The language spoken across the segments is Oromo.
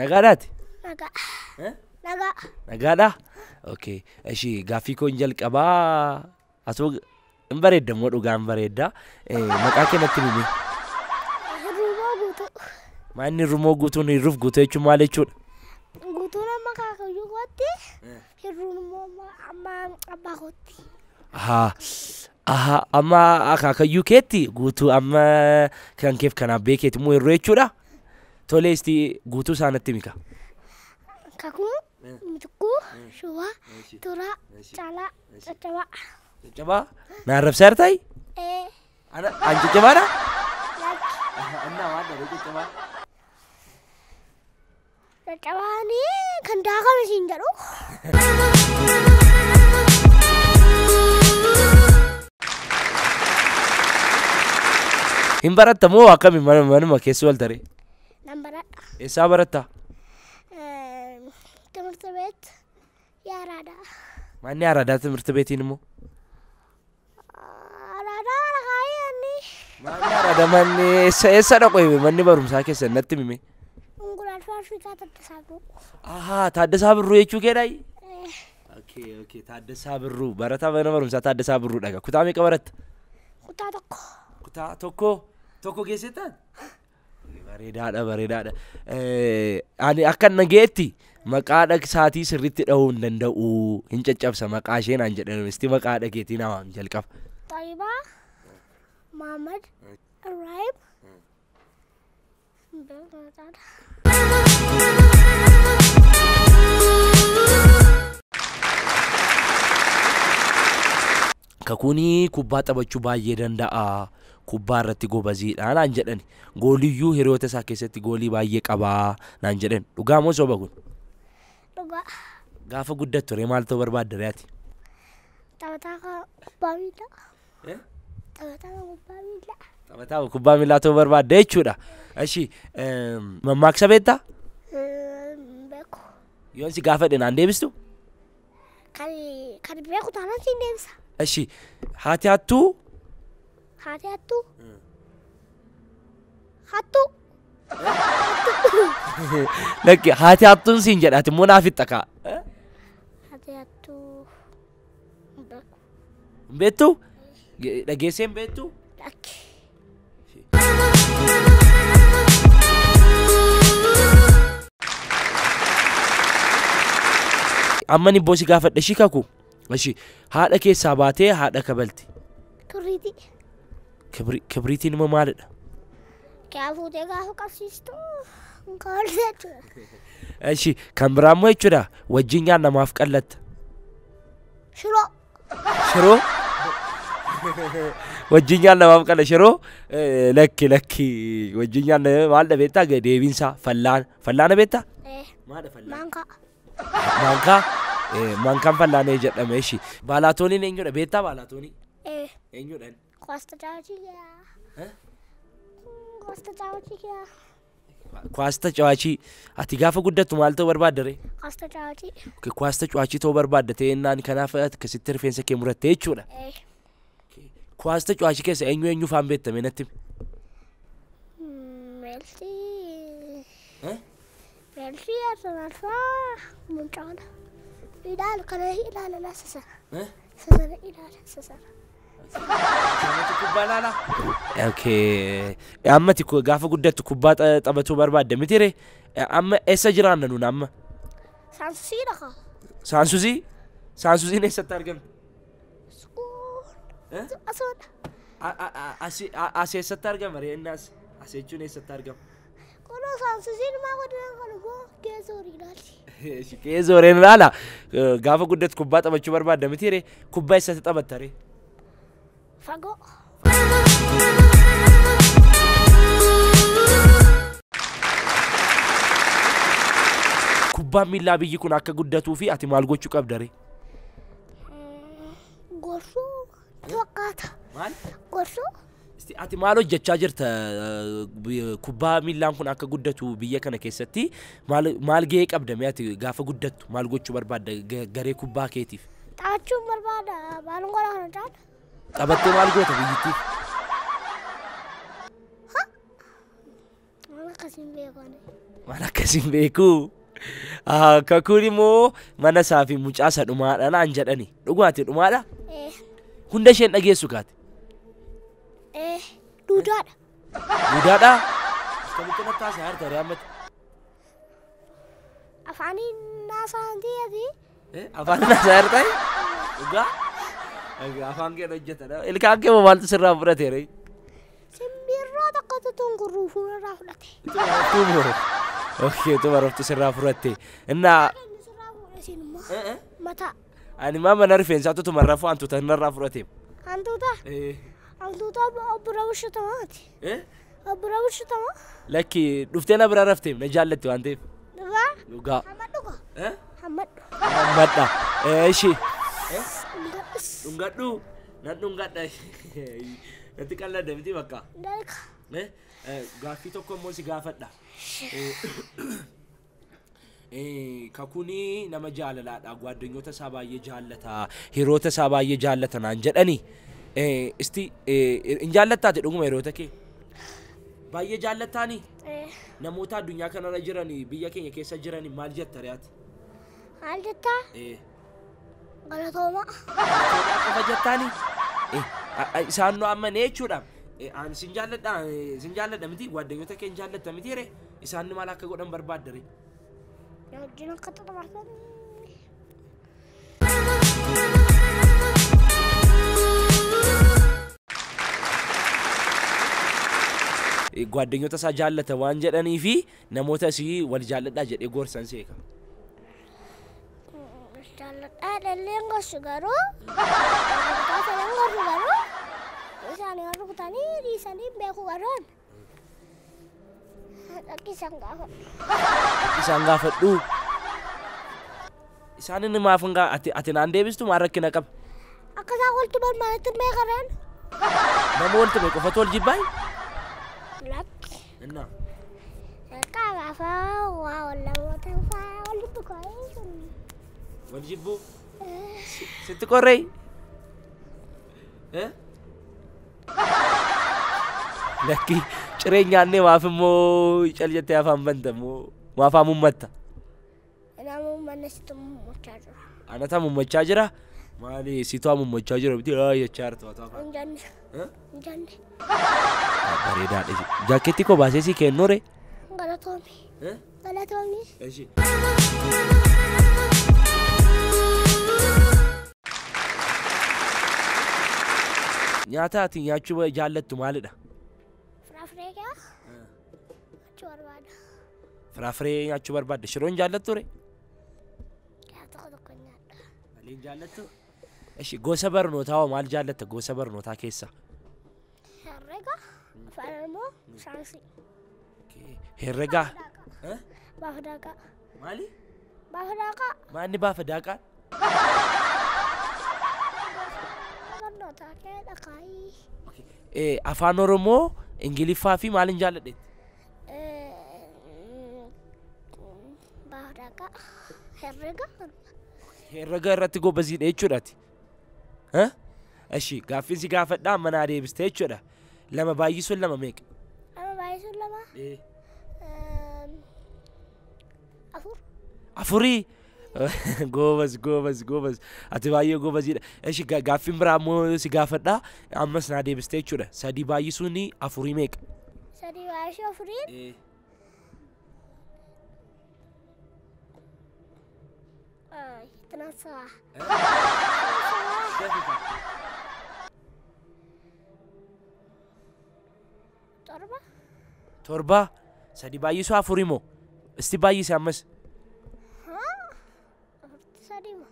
نقالاتي نقا ها نقا نقالا اوكي اشي غافي كونجل قبا اسو امبريد دمو دوغان بريدا مقاكي نتمي روما غوتو ما اني رومو غوتو ني روف غوتو يچو مالچو غوتو لما كاكو يغوتي روما أما غوتي aha amma akaakayyuu keetti guutuu amma kan keef kana beekeeti moo irroo jechuudha tolee isti guutuu isaanatti mika kaku mituku shuwa tura cala caccaba na arrabsaa jirtay ana an caccabaadha anna waan dha caccaba caccabani kan daakame siin jedhu hin baratta moo akkami manuma keessa wal tare nambara eessaa baratta ትምህርት ቤት ያራዳ ማን ያራዳ ትምህርት ቤቲን ሞ አራዳ ረጋያኒ ማን ያራዳ ማን eessa dhaqoy manni barumsaa keessa natti mime እንቁላል ፋብሪካ ተደሳብሩ ታደሳ ብሩ የቹ ጌዳይ ኦኬ ታደሳ ብሩ በረታ በነበሩምሳ ታደሳ ብሩ ዳጋ ኩታሜ ቀበረት ኩታ tokko geessetan bareedaadha ani akkan nageetti maqaa dhaqsaatii sirriitti dha'uu hin danda'u hin caccabsa maqaa isheen aan jedhan isti maqaa dhageetii namaan jalqaba طيبة محمد الرايب kakuni kubbaa taphachuu baay'ee danda'a kubbaa irratti gobaziidha naan jedhani gooliyyuu hiriyoota isaa keessatti goolii baay'ee qabaa naan jedhan dhugaa moo soba kun dhugaa gaafa guddattu ree maal ta'uu barbaadda reeti taphataa kubbaa miilaa taphataa kubbaa miilaa ta'uu barbaadda jechuudha ashi mammaaksa beektaa beeku yoon si gaafa dhinaan deebistu kan beeku taanaan siin deebisa ashi haati hattuu laki haati hattuun siin jedhaati moo naaf ittakaa haati hattuu beektu dhageesseen beektu laki amma ni boosi gaafadha shikaku ashi haadha keessaa baatee haadha kabalti kibriitiin immoo maalidha kaafuutee gaafa qabsiistu kaalseetu ashi kan biraa immoo jechuudha wajjin nyaan namaaf qallatta shiroo wajjin nyaan namaaf qalla shiroo lakki wajjin nyaan maal dhabeettaa deebiinsaa fallaana beettaa maadha fallaana maankaan fallaanee jedhame ishi baalaatooniin eenyudha beettaa baalaatoonii eenyudhaan kwasta chawachi ati gaafa guddattu maal ta'uu barbaadda ree kwasta chawachi ta'uu barbaadda ta'ennaan kanaaf akkasitti rifeensa kee murattee jechuudha kwasta chawachi keessa eenyu faan beektame natti Melfi asanalfa muncaana ilaal kana ilaalala sasara sasara kubbaa okay ammati gaafa guddattu kubbaa taphatuu barbaadda miti ree amma eessa jiraanna nuun amma saansusiin eessatti argamti as eessatti argama ree innaas as jechuun eessatti argama kono saansusiin maa godhan kana goo keezooreen ilaala gaafa guddattu kubbaa taphachuu barbaadda miti ree kubbaa eessatti taphatta ree fagoo kubbaan miilaa biyyi kun akka guddatuu fi ati maal gochuu qabda ree gorsuu fakkaata maal gorsuu ati maal hojjechaa jirta kubbaa miilaan kun akka guddatu biyya kana keessatti maal gahee qabdame ati gaafa guddattu maal gochuu barbaadda garee kubbaa keetiif taphachuun barbaada maal godhaa kana caala taphattee maal goota biyyittiif maal akkasiin beekane maal akka akkasin beeku. Kakuun immoo mana isaa fi mucaa isa dhumaadha naan jedhani. Dhugaati dhumaadha? Hunda isheen dhageessu kaate. Duudaadha. Duudaadha? Akkamitti natti haasaa harta re'aamatti? Afaaniin naasaantii ati. Afaan naasaa harta? Dhugaa? Afaan kee hojjetadha. Ilkaan kee maaltu sirraa fudhateera? Simbirroo tokkotu tungurruu fuuldurraa fudhate. Tumoo. Okey, tu baroftu sirraa fudhatte. Innaa Mata. ani mama na rifeensa tu marrafu antuuta narraa fudhateem. Hantuuta? Hantuuta obbura bulchitamaati. Obbura bulchitama? Lakki dhuftee na bira rafteem na jaallatti waan ta'eef. Dhugaa? Dhugaa. Hammadhu ko? Hammadhu. Hammadha. Ishii. Dhungadhu. Nan dhungadha. Natti qalladda miti bakka. Dalka. Gaaffii tokko immoo si gaafadha. Kakuni nama jaalalaadha. Gwaaddanyoota isaa baay'ee jaallata. Hiriyoota isaa baay'ee jaallata naan jedhani. Isti hin jaallattaati dhuguma hiriyoota kee? Baay'ee jaallattaani? Namoota addunyaa kanarra jiranii biyya keenya keessa jiranii maal jetta re'aati? Maal jettaa? Galatooma. Galatooma qofa jettaani? Isaan nu ammanee jechuudha. An sin jaalladha miti gwaaddanyoota kee hin jaallatta miti ree? Isaan maal akka godhan barbaadda ree? Wajjin akka xaxamarsan. Gwaaddanyoota isaa jaallata waan jedhanii fi namoota isii wal jaalladhaa jedhee gorsan seeka. Jaalladhaa dhalleen gorsu garuu gaafalan gorsu garuu isaanii warra kutanii dhiisanii beeku garoon dhaqqisan gaafadhu. Isaan gaafadhu. Isaan inni maaf ati naan deebistu maal rakkina qaba? Akka isaan walitti balmaanitti beekareen. Nama walitti beeku qofatu wal jibbaayi? Lakki. Innaa? Akka gaafa waa wallamoota fa'aa walitti koo'ee sun. Wal jibbuu? Sitti qorree? Lakki ciree nyaannee maaf immoo cal jettee afaan banta immoo maaf haamummatta? Namuu manni situ mummachaa jira. Anata mummachaa jira? Maali situ mummachaa jira biti jechaa jirtu haa ta'u afaan. Injanne. Injanne. Bareedaadha. Jaakeetti koo baasee si kennu ree? Galatoomi. Galatoomi. Eeshi. Nyaata ati nyaachuu jaallattu maalidha? Firaafiree gaa? Nyaachuu barbaada. Firaafiree nyaachuu barbaadda. Shiroon jaallattu ree? Tokko tokko nyaadha. Maaliin jaallattu? Eeshi gosa barnootaa hoo maal jaallatta gosa barnootaa keessa? Herrega, afaan Oromoo, saayinsii. Herrega? Baafa daaqaa. Maali? Baafa daaqaa. Maanni baafa daaqaa? Barnootaa kee dhaqaayi. Afaan Oromoo, Ingiliffaa fi maaliin jaalladhe? Baafa daaqaa. Herrega. Herrega irratti gobbasiidha jechuudhaati. Eshi gaaffiin si gaafadhaa manaa deebiste jechuudha. Lama baay'isuun lama meeqa? Lama baay'isuun lama? Afur. Afurii? Goobas. Ati baay'ee goobasiidha. Eshi gaaffiin biraa immoo si gaafadhaa ammas naa deebiste jechuudha. Sadii baay'isuun afurii meeqa? Sadii baay'isuu afuriin? Tinasaa. Torba. Torba? Sadii baay'isuu afurii moo? Isti baay'ise ammas? Afurti sadii moo?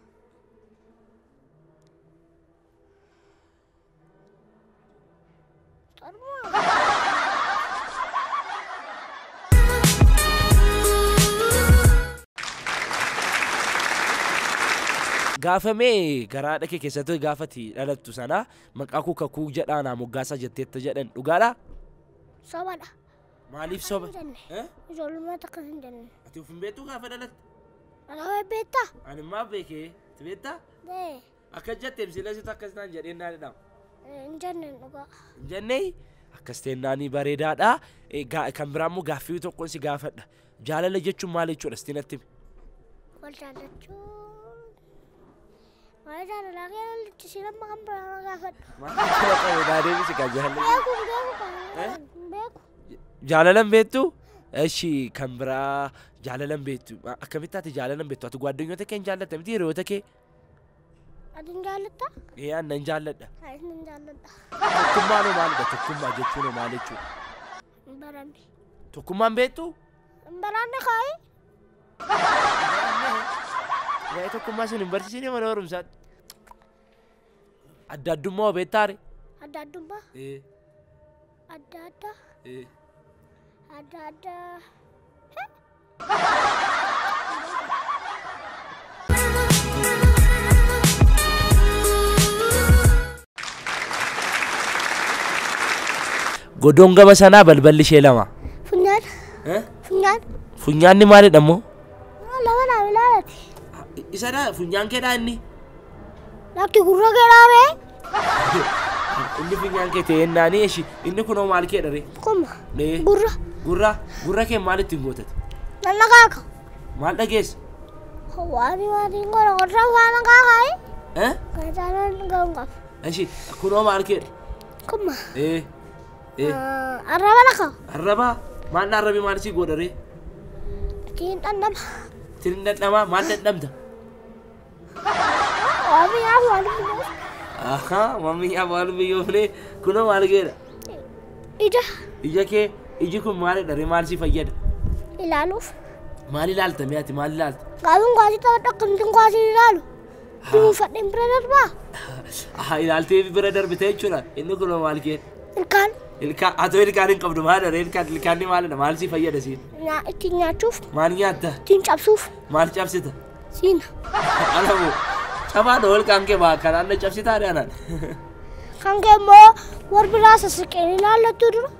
Torba. Gaafamee garaadha kee keessatti gaafati dhalattu sana maqaa koo kakuu jedhaanaa moggaasaa jetteetta jedhan dhugaadhaa? Sobadha. Maaliif soba? Ijoollummaa takka hin jenne. Ati of hin beektuu gaafa dhalatte? Alaabaa beektaa? Ani maa beekee? Ti beektaa? Akka jetteem sileesitu akkas naan jedheen naan jedhama. Hin jenneen dhugaa. Hin jennee? Akkas ta'e naanii bareedaadha. Kan biraa immoo gaaffii tokkoon si gaafadha. jaalala jechuun maal jechuudha istinatti wal jaalachuun maal jaalala keellichi sinamma kan biraa gaafadhu maal qabu daadheebisi ka jaalala beeku jaalalan beektu eshi kan biraa jaalalan beektu akkamitti ati jaalalan beektu ati gwaddinyoota kee hin jaallatta miti hiriyoota kee adin jaalatta nan jaalladha nan jaalladha tokkummaan hoo maalidha tokkummaa jechuun hoo maal jechuudha baranne tokkummaan beektu baranne kaayi waa'ee tokkummaa sun hin barsiisine mana barumsaatti adda addummaa hoo beektaare adda addummaa adda adda godon gaba sanaa balballi ishee lama funyaan funyaanni maalidha ammoo lama naa ilaalati isadha funyaan keedhaa inni lakki gurra keedhaa inni funyaan kee ta'e naanii eshi inni kunoo maal keedha re kuma gurra kee maal ittiin gootate nanna kaaka maal dhageessa waanii ngora qorra waana kaakaayi kaajaalan gaungaf eshi kunoo maal keedha kuma arraba laka arraba maal arrabi maal si godha re tiin dhandhama maal dhandhamta mamiyaa waan biyyoofne kunoo maal keedha ija kee iji kun maalidha re maal si fayyada ilaaluuf maal ilaalta mi'aati maal ilaalta gaabiin kwaasii tapha dhaqqamtiin kwaasii ilaalu duunfadheen bira darbaa ilaaltee bira darbite jechuudha inni kunoo maal keedha ilkaan atoo ilkaan hin qabdu maal dha ilkaanni maalidha maal si fayyada siin ittiin nyaachuuf maal nyaatta ittiin cabsuuf maal cabsita siina alamu cabaadha ilkaan kee baa kanaan na cabsitaa dha kan kee immoo war biraa sassaqeen ilaallattu dura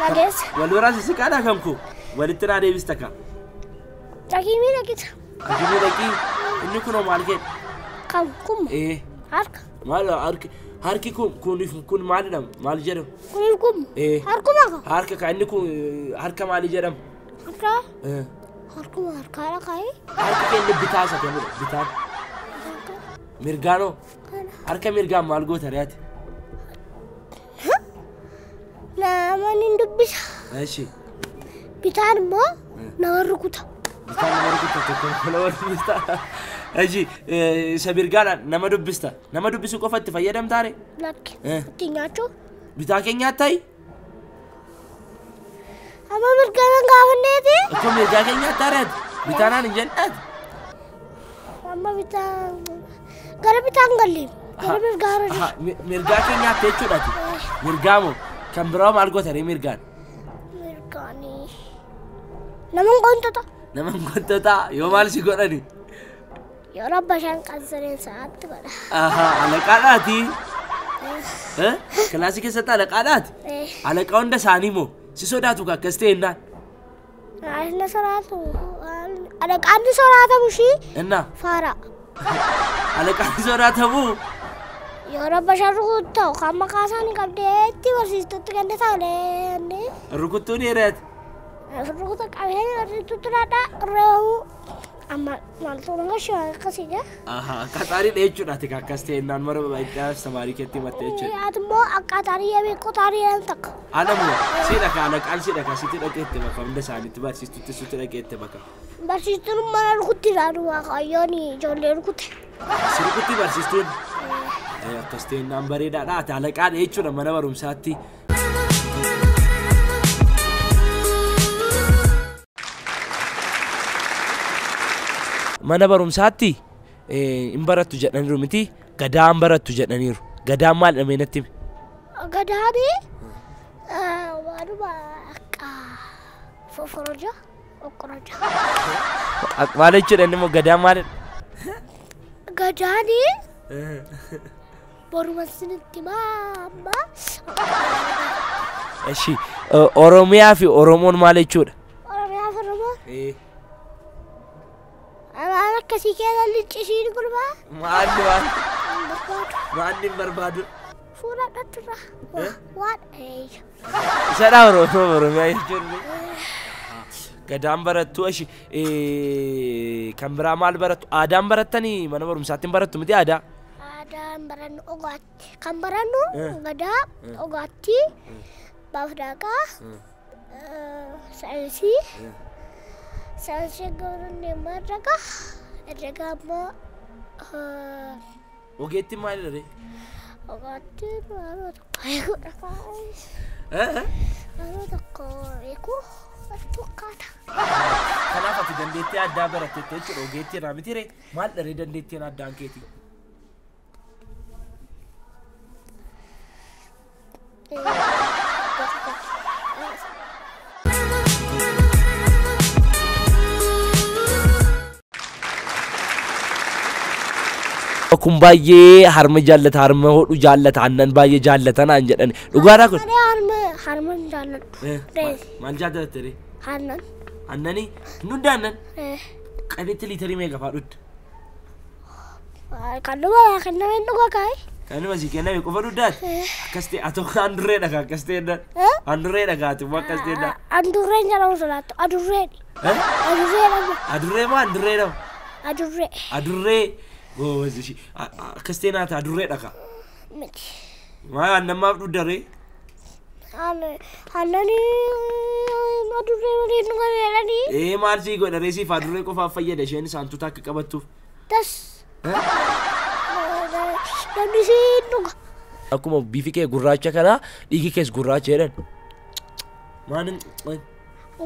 dhageessa wal biraa sassaqaadha kan koo walitti naa deebista ka dhagiimii dhaqita dhaqii inni kunoo maal keedha kan kuma harka maal harki kun maalidha maal jedhamu kuniif kun harkuma ka harka ka inni kun harka maali jedhamu harkuma harkaadha kaayi harka kee inni bitaasa kamudha bitaan mirgaanoo harka mirgaan maal goota re'aati namani hin dubbisa eshi bitaan immoo nama rukuta eshi isa mirgaadha nama dubbista nama dubbisu qofa itti fayyadamtaare lakki ittiin nyaachuu bitaa kee nyaattayi amma mirgaan gaafanneeti akkuma mirgaa kee nyaattaareeti bitaanaan hin jedhaati amma bitaan gara bitaan galleem gara mirgaara mirgaa kee nyaatte jechuudhaati mirgaamoo kan biraa maal gootare mirgaanii naman qontota yoo maal si godhani yoo rabba shan qansareen sa'aatti godha alaqaadhaati kilaasii keessatti alaqaadhaati alaqaa hunda isaanii moo si sodaatu ka akkas ta'e innaan Ana soraatu alaqaan ni soraatamu shii innaa faara alaqaan ni soraatamu yoo rabba shan rukuttaa kan maqaa isaanii qabdee itti barsiistutti gande taalee rukuttuun heereeti rukuta qabee barsiistutti dhaadhaa reewu amma maaltu nama shawaa akkasiidha akkataarii jechuudhaati ka akkas ta'e innaan mara baay'ee samaarii keetti himatte jechuudha ati immoo akkataarii beekoo taarii jedhan takka anamoo siidha ka alaqaan siidha ka sitti dhaqeette bakka hunda isaaniitti barsiistutti sitti dhaqeette bakka barsiistuun mana rukutti ilaadu waaqayyoon ijoollee rukute si rukutti barsiistuun akkas ta'e innaan bareedaadha ati alaqaadha jechuudha mana barumsaatti mana barumsaatti hin barattu jedhaniiru miti gadaan barattu jedhaniiru gadaan maal dhamee natti himi gadaani waanuma akka foforoja okkoroja maal jechuudha inni immoo gadaan maalidha gadaani boruma sinitti maamma eshi oromiyaa fi oromoon maal jechuudha oromiyaa fi oromoon Anak kasih kira licin kurba. Mandi berbadu. Surat datang. What? Saya dah orang ya Gadaan barattu ashi kan biraa maal barattu aadaan barattanii mana barumsaatti barattu miti aadaa. Aadaan barannu ogaatti kan barannu gadaa ogaatti baafdaaqa saayinsii gauran marraqa erga ammoo ogeetti maal dare ogaatti maaloo tokko eeguudha maaloo tokko eeguu fakkaata. Kanaaf ati dandeettii addaa baratteetta jechuudha ogeetti irraa miti ree maal dharee dandeettiin addaan keetii? Kun baay'ee harma jaallata harma hodhu jaallata aannan baay'ee jaallatan aan jedhan dhugaadhaa kun. Harma jaalladhu. Maal jaallata ree? Aannan. Aannanii nuti aannan. Qanitti liitarii meeqa fa'aa dhudda? Kan dhugaa kan namni dhugaa kaa'e. Kan nama si kenname qofa dhuddaati. Akkas ta'e atoo handurree dhagaa akkas ta'e dhaan. Handurree dhagaati immoo akkas ta'e dhaan. Handurreen jedhamu solaattu adurreedhi. Adurree dha. Adurree moo handurree dha? Adurree. Adurree. Goowwazishi akkas ta'e naata adurree dhagaa. Miti. Maa annamaaf dhuddaree? Aannanii adurree waliin nu gaheedhanii. Maal sii godha reesiif adurree qofaaf fayyada isheen saantuta akka qabattuuf. Tas. Namni siin dhuga. Akkuma bifi kee gurraacha kanaa dhiigi kees gurraacha jedhan. Maalin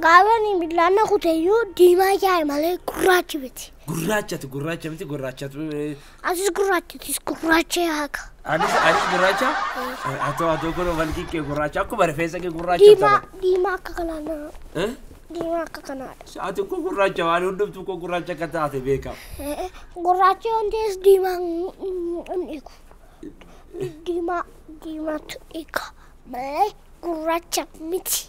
gaafani billaana kuteeyyuu diimaa jaa'e malee gurraachi miti. Gurraachatu gurraacha miti gurraachatu. Asis gurraachatis gurraacha yaaka. Anis gurraacha? Atoo kun walqii kee gurraacha akkuma rifeensa kee gurraacha. Diimaa akka kanaa. Diimaa akka kanaadha. Ati kun gurraacha waan hundumtuu kun gurraacha akka taate beekama. Gurraacha waan ta'eef diimaa hin dhiigu. Diimaatu dhiiga malee gurraacha miti.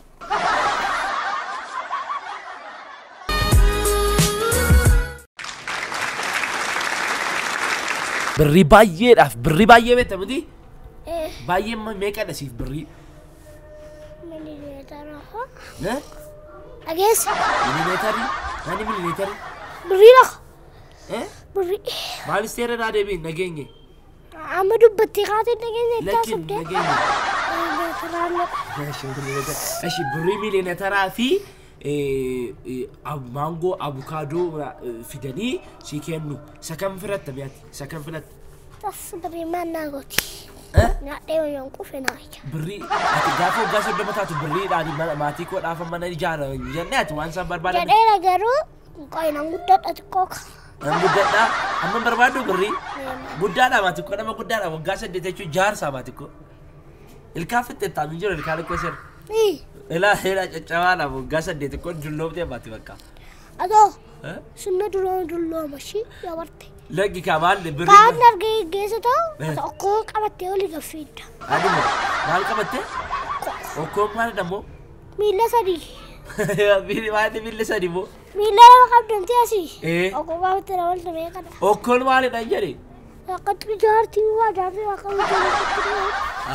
Birrii baay'eedhaaf birrii baay'ee beekta miti? Baay'ee meeqadha siif birrii? Milimeetara hoo? Dhageessa? Milimeetarii? Maali milimeetarii? Birrii dha. Birrii. Maalis teera naa deebiin nageenye? Amma dubbattee kaatee nageenye itti haasofdee? Nageenye. Ashi birrii milimeetaraa fi mango avocado fidanii si kennu sakam filatta mi'aati sakam filatta. Tas birrii maannaa gooti. Nyaadhee wayyoon qufe naacha. Birrii ati gaafa waggaa 30 taatu birriidhaan maatii koo dhaafan mana ijaara jennee ati waan isaan barbaadan. Jedheera garuu qoyinaan guddadha xiqqooka. Nan guddadha amma barbaadu birrii guddaadha maatii koo nama guddaadha waggaa 8 jechuun jaarsaa maatii koo. Ilkaan fixxeettaa min jiru ilkaan ikkoo sirra. Ela caccabaa lama waggaa 8 kun dulloomtee baati bakka. Atoo sunna dullooma shi yabarte. Lagi kamal birrii. Kaan argee geessa ta'u okkoo qabattee olii gaffiidha. Adimu maal qabattee? Okkoo maal dhammoo? Miila sadii. Miila sadii moo? Miila lama qabdamtee asii. Okkoo qabattee nama walta meeqadha. Okkoon maalidha hin jedhe? Akkatti jaartii waa jaartii waa qabu jaartii.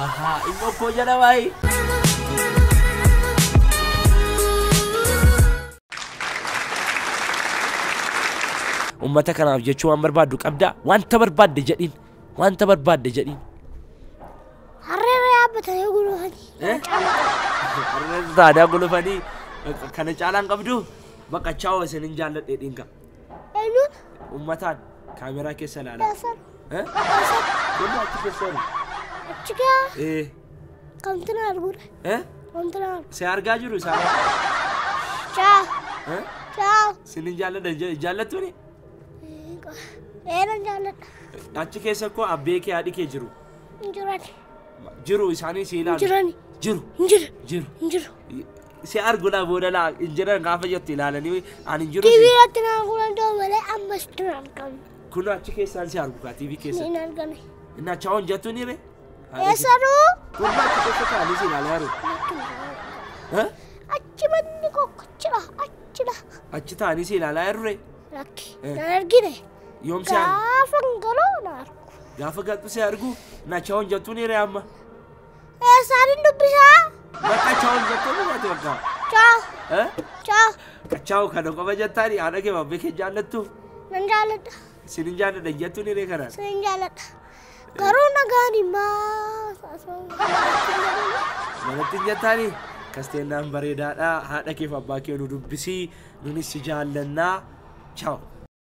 Ahaa inni okkoo jedhamaayi. Ummata kanaaf jechuu waan barbaaddu qabdaa wanta barbaadde jedhiin wanta barbaadde jedhiin. Harreera yaabbatanii gulufanii. Harreera taadaa gulufanii kana caalaan qabdu bakka chaawwa isiniin jaalladhee dhiinga. Eenyuun? Ummataan kaameraa keessa ilaalaa. Kun achi keessa jiru. Achi gaa? Kamtu na arguudha. Kamtu na arguudha. Si argaa jiru isaa. Ciao. Ciao. Isiniin jaallattuuni? Dheeran jaalladha. Achi keessa koo abbee kee haadhi kee jiru. Jirani. Jiru isaanii si ilaalu. Jirani. Jiru. Jiru. Jiru. Si arguudha booda laa injiran gaafa jettu ilaalanii ani jiru. TV irratti na arguudhaan ta'u malee ammas dura argamu. Kun achi keessaan si argu kaa TV keessa. Hin argame. Inni chaawwan jettu ni ree? Eessaruu? Kun achi keessa taa'anii si ilaalaa jiru. Achi manni kokkachidha. Achidha. Achi taa'anii si ilaalaa jiru ree? Rakki. Na argine. Yoom si argu? Gaafa galoo na argu. Gaafa galtu si argu na chaawwan jettu ni ree amma? Eessaan hin dubbisaa? Bakka chaawwan jettu ni reeti bakka? Ciao. Ciao. Ciao kana qofa jettani haadha kee babbee kee jaallattu? Nan jaaladha. Sinin jaalladha jettu ni ree kana. Sin jaaladha. Garuu nagaan himaa. Manatti jettani kasteenaan bareedaadha haadha kee fi abbaa kee nu dubbisii nunis si jaallannaa. Ciao.